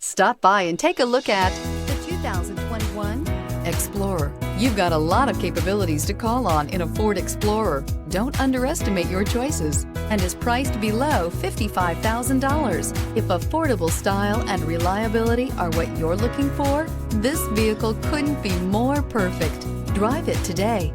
Stop by and take a look at the 2021 Explorer. You've got a lot of capabilities to call on in a Ford Explorer. Don't underestimate your choices, and is priced below $55,000. If affordable style and reliability are what you're looking for, this vehicle couldn't be more perfect. Drive it today.